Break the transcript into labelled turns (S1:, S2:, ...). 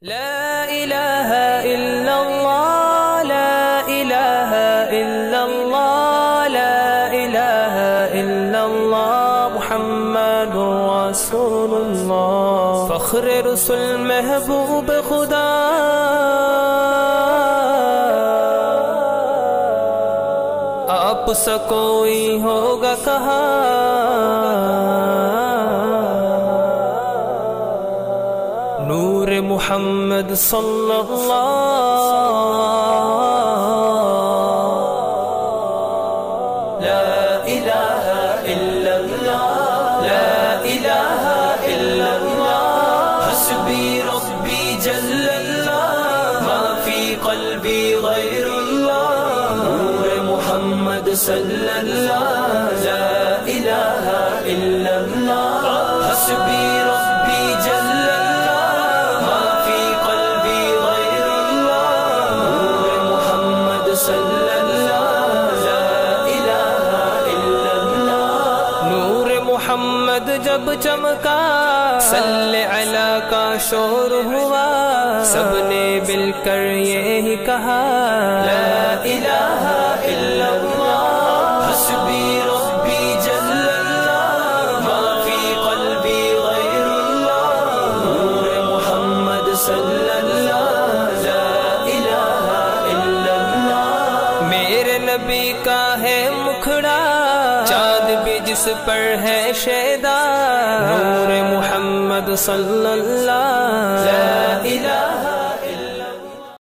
S1: لا الہ الا اللہ لا الہ الا اللہ لا الہ الا اللہ محمد رسول اللہ فخر رسول محبوب خدا آپ سا کوئی ہوگا کہاں نور محمد صلی اللہ لا الہ الا اللہ لا الہ الا اللہ حسبی ربی جل اللہ ما فی قلبی غیر اللہ نور محمد صلی اللہ لا الہ الا اللہ حسبی ربی جل محمد جب چمکا صلی علی کا شور ہوا سب نے مل کر یہی کہا لا الہ الا اللہ حسبی ربی جل اللہ ما فی قلبی غیر اللہ نور محمد صلی اللہ لا الہ الا اللہ میرے نبی کا ہے مکھڑا چاند بھی جس پر ہے شیدا نور محمد صلی اللہ لا الہ